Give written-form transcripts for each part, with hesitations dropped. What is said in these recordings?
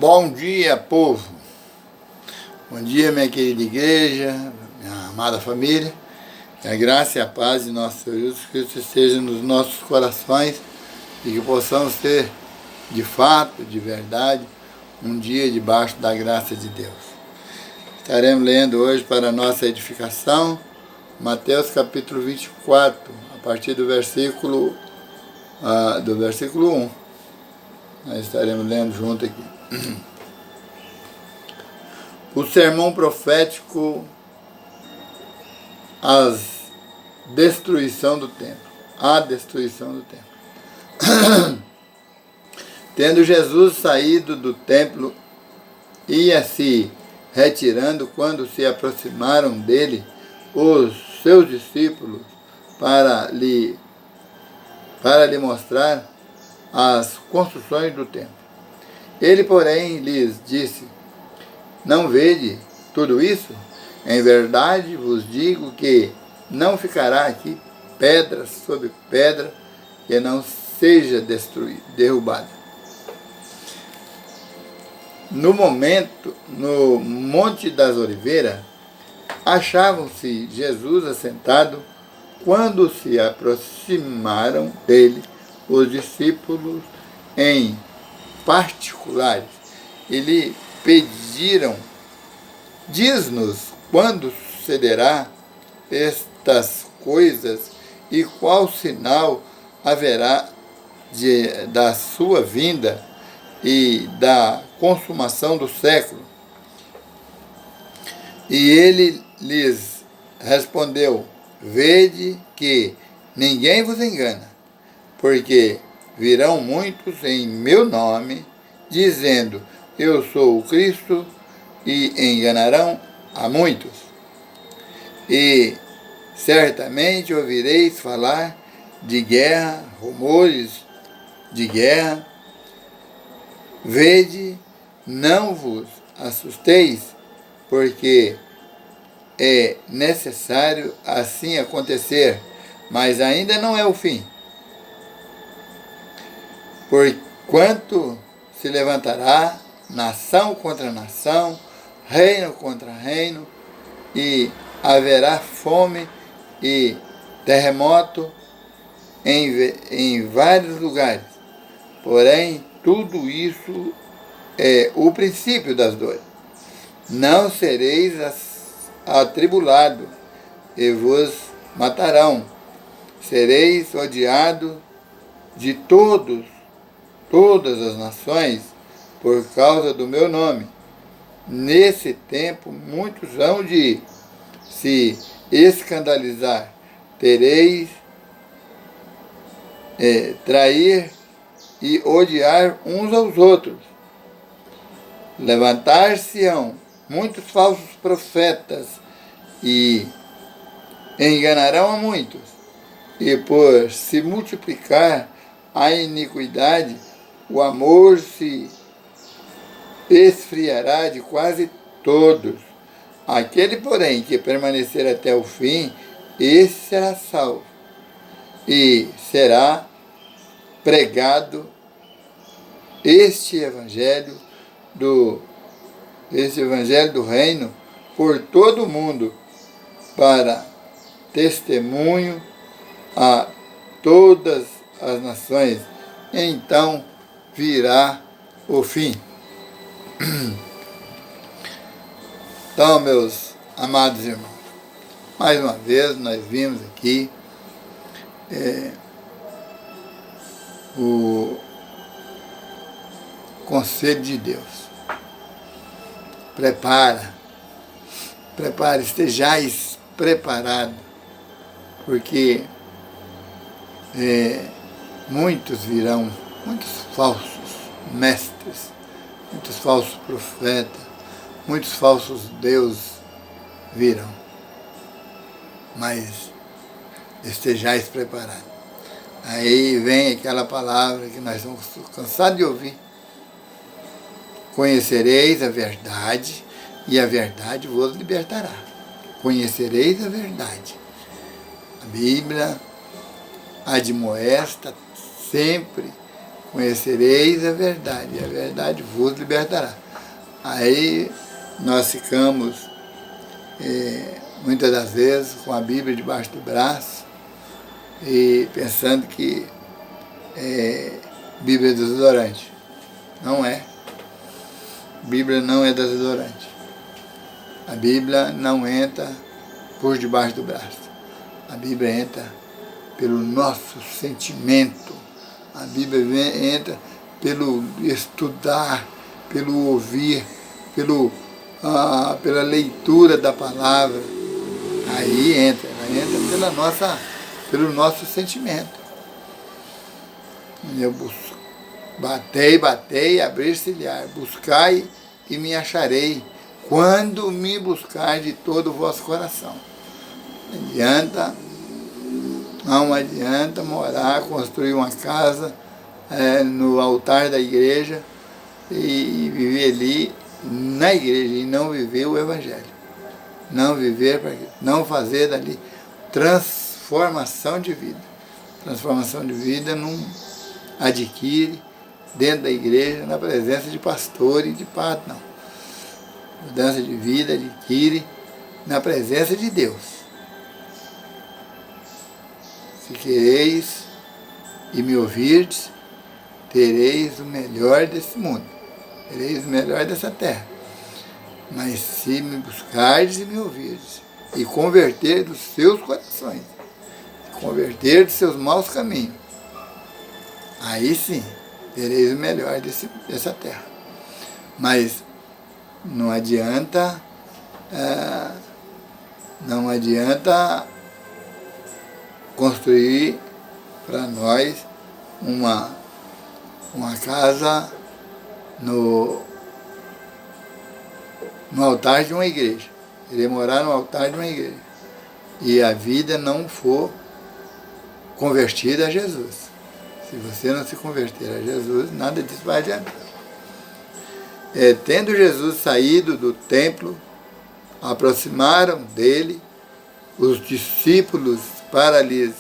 Bom dia, povo. Bom dia, minha querida igreja, minha amada família. Que a graça e a paz de nosso Senhor Jesus Cristo estejam nos nossos corações e que possamos ter, de fato, de verdade, um dia debaixo da graça de Deus. Estaremos lendo hoje para a nossa edificação, Mateus capítulo 24, a partir do versículo 1. Nós estaremos lendo junto aqui. O sermão profético, a destruição do templo. Tendo Jesus saído do templo, ia se retirando quando se aproximaram dele os seus discípulos para lhe mostrar as construções do templo. Ele, porém, lhes disse: não vede tudo isso? Em verdade vos digo que não ficará aqui pedra sobre pedra que não seja derrubada. No Monte das Oliveiras, achavam-se Jesus assentado quando se aproximaram dele os discípulos em particulares e lhe pediram: diz-nos quando sucederá estas coisas e qual sinal haverá da sua vinda e da consumação do século. E ele lhes respondeu: vede que ninguém vos engana, porque virão muitos em meu nome, dizendo: eu sou o Cristo, e enganarão a muitos. E certamente ouvireis falar de guerra, rumores de guerra. Vede, não vos assusteis, porque é necessário assim acontecer, mas ainda não é o fim. Porquanto se levantará nação contra nação, reino contra reino, e haverá fome e terremoto em vários lugares. Porém, tudo isso é o princípio das dores. Não sereis atribulados, e vos matarão. Sereis odiados de todas as nações, por causa do meu nome. Nesse tempo, muitos hão de se escandalizar. Tereis trair e odiar uns aos outros. Levantar-se-ão muitos falsos profetas e enganarão a muitos. E por se multiplicar a iniquidade, o amor se esfriará de quase todos. Aquele, porém, que permanecer até o fim, esse será salvo. E será pregado este evangelho do reino por todo o mundo, para testemunho a todas as nações. Então virá o fim. Então, meus amados irmãos, mais uma vez nós vimos aqui o conselho de Deus. Prepare, estejais preparados, porque muitos virão, muitos falsos mestres, muitos falsos profetas, muitos falsos deuses virão. Mas estejais preparados. Aí vem aquela palavra que nós estamos cansados de ouvir. Conhecereis a verdade, e a verdade vos libertará. Conhecereis a verdade. A Bíblia admoesta sempre conhecereis a verdade, e a verdade vos libertará. Aí nós ficamos, muitas das vezes, com a Bíblia debaixo do braço, e pensando que Bíblia é desodorante. Não é. Bíblia não é desodorante. A Bíblia não entra por debaixo do braço. A Bíblia entra pelo nosso sentimento. A Bíblia entra pelo estudar, pelo ouvir, pela leitura da palavra. Aí entra, ela entra pelo nosso sentimento. Eu busco. Batei, abrir-se-lhe-á. Buscai e me acharei, quando me buscar de todo o vosso coração. Não adianta morar, construir uma casa no altar da igreja e viver ali na igreja e não viver o Evangelho. Não fazer dali transformação de vida. Transformação de vida não adquire dentro da igreja, na presença de pastor e de padre, não. Mudança de vida adquire na presença de Deus. Se quereis e me ouvirdes, tereis o melhor desse mundo, tereis o melhor dessa terra. Mas se me buscardes e me ouvirdes, e converter dos seus corações, converter dos seus maus caminhos, aí sim, tereis o melhor dessa terra. Mas não adianta construir para nós uma casa no altar de uma igreja. Querer morar no altar de uma igreja. E a vida não for convertida a Jesus. Se você não se converter a Jesus, nada disso vai adiantar. Tendo Jesus saído do templo, aproximaram dele os discípulos para lhes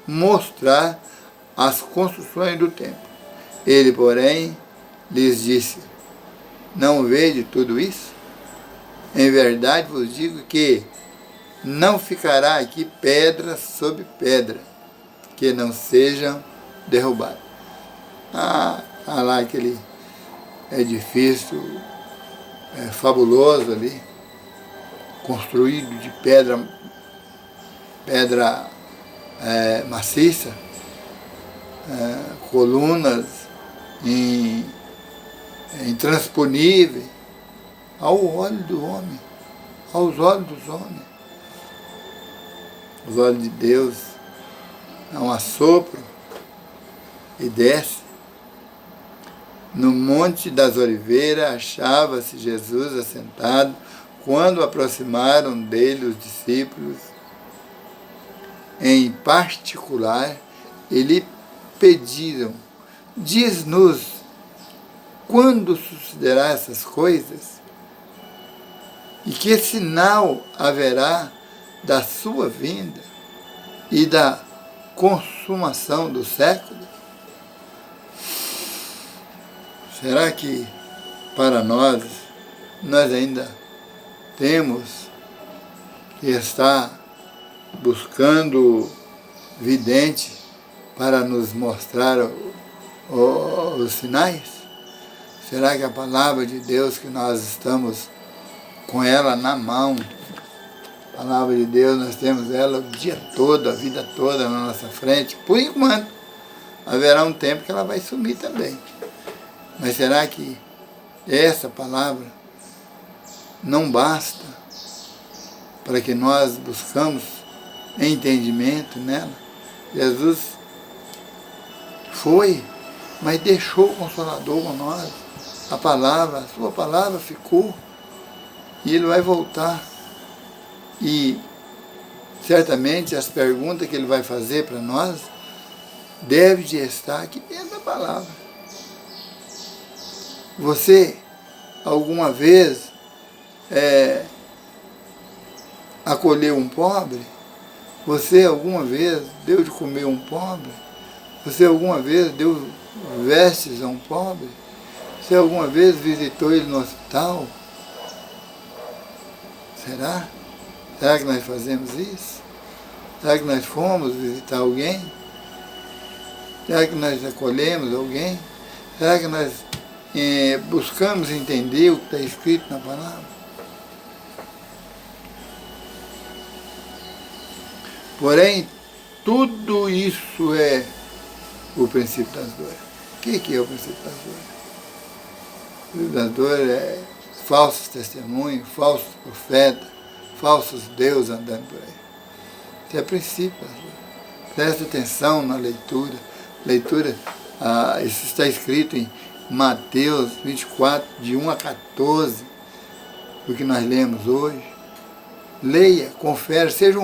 mostrar as construções do templo. Ele, porém, lhes disse: não vede tudo isso? Em verdade vos digo que não ficará aqui pedra sobre pedra, que não sejam derrubadas. Tá lá aquele edifício fabuloso ali, construído de pedra maciça, colunas intransponíveis ao olho do homem, aos olhos dos homens. Os olhos de Deus dão um assopro e desce. No Monte das Oliveiras achava-se Jesus assentado, quando aproximaram dele os discípulos. Em particular, lhe pediram: diz-nos, quando sucederá essas coisas? E que sinal haverá da sua vinda e da consumação do século? Será que para nós ainda temos que estar buscando vidente para nos mostrar os sinais? Será que a palavra de Deus, que nós estamos com ela na mão, a palavra de Deus, nós temos ela o dia todo, a vida toda na nossa frente, por enquanto? Haverá um tempo que ela vai sumir também. Mas será que essa palavra não basta para que nós buscamos entendimento nela? Jesus foi, mas deixou o Consolador com nós. A sua palavra ficou. E ele vai voltar. E certamente as perguntas que ele vai fazer para nós devem de estar aqui dentro da palavra. Você alguma vez acolheu um pobre? Você alguma vez deu de comer um pobre? Você alguma vez deu vestes a um pobre? Você alguma vez visitou ele no hospital? Será? Será que nós fazemos isso? Será que nós fomos visitar alguém? Será que nós acolhemos alguém? Será que nós buscamos entender o que está escrito na palavra? Porém, tudo isso é o princípio das dores. O que é o princípio das dores? O princípio das dores é falsos testemunhos, falsos profetas, falsos deuses andando por aí. Isso é princípio das dores. Presta atenção na leitura. Isso está escrito em Mateus 24, de 1 a 14, o que nós lemos hoje. Leia, confere, seja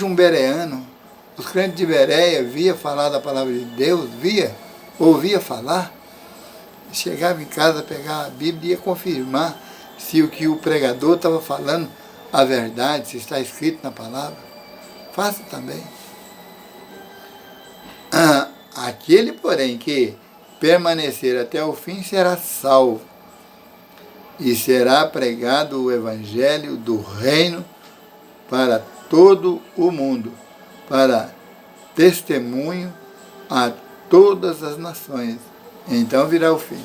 um bereano. Os crentes de Bereia via falar da palavra de Deus, ouvia falar, chegava em casa, pegava a Bíblia e ia confirmar se o que o pregador estava falando a verdade, se está escrito na palavra. Faça também. Aquele, porém, que permanecer até o fim será salvo, e será pregado o evangelho do reino para todo o mundo, para testemunho a todas as nações. Então virá o fim.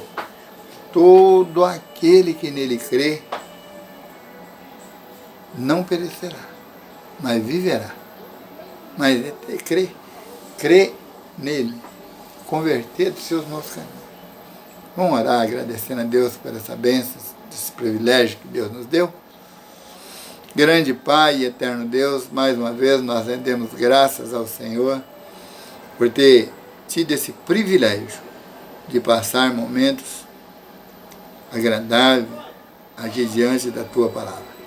Todo aquele que nele crê não perecerá, mas viverá. Mas crê nele, converter dos seus maus caminhos. Vamos orar agradecendo a Deus por essa bênção, esse privilégio que Deus nos deu. Grande Pai e eterno Deus, mais uma vez nós rendemos graças ao Senhor por ter tido esse privilégio de passar momentos agradáveis aqui diante da Tua palavra.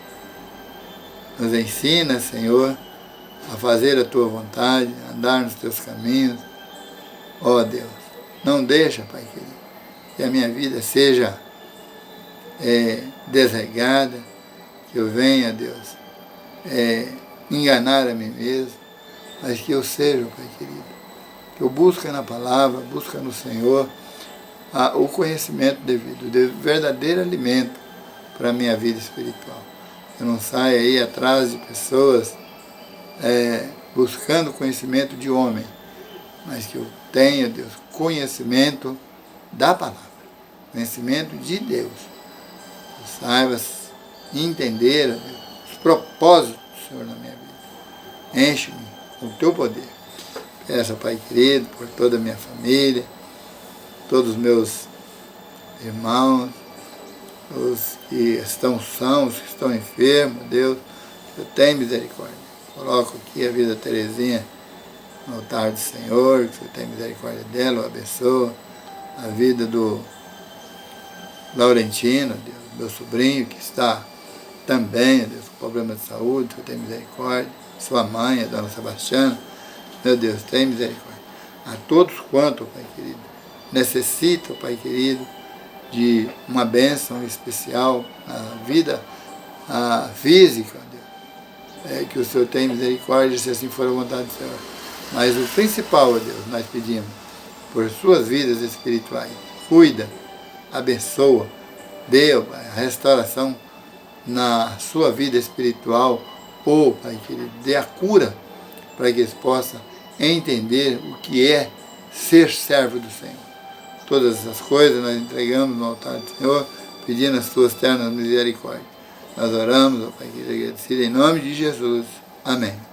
Nos ensina, Senhor, a fazer a Tua vontade, a andar nos Teus caminhos. Ó Deus, não deixa, Pai querido, que a minha vida seja desregada, que eu venha, Deus, enganar a mim mesmo, mas que eu seja, Pai querido, que eu busque na palavra, busque no Senhor o conhecimento devido, o verdadeiro alimento para a minha vida espiritual. Eu não saia aí atrás de pessoas buscando conhecimento de homem, mas que eu tenha, Deus, conhecimento da palavra, conhecimento de Deus. Eu saiba entender, Deus, os propósitos do Senhor na minha vida. Enche-me com o Teu poder. Peço, Pai querido, por toda a minha família, todos os meus irmãos, os que estão sãos, os que estão enfermos, Deus, eu tenho misericórdia. Coloco aqui a vida da Terezinha no altar do Senhor, que o Senhor tenha misericórdia dela, o abençoa. A vida do Laurentino, Deus, meu sobrinho, que está também, Deus, com problema de saúde, que o Senhor tenha misericórdia. Sua mãe, a dona Sebastiana, meu Deus, tenha misericórdia. A todos quanto, Pai querido, necessitam, Pai querido, de uma bênção especial na vida física, Deus. Que o Senhor tenha misericórdia, se assim for a vontade do Senhor. Mas o principal, Deus, nós pedimos, por suas vidas espirituais, cuida, abençoa, dê a restauração na sua vida espiritual, ou, Pai querido, dê a cura, para que eles possam entender o que é ser servo do Senhor. Todas essas coisas nós entregamos no altar do Senhor, pedindo as Tuas ternas misericórdias. Nós oramos, ó Pai querido, agradecido em nome de Jesus. Amém.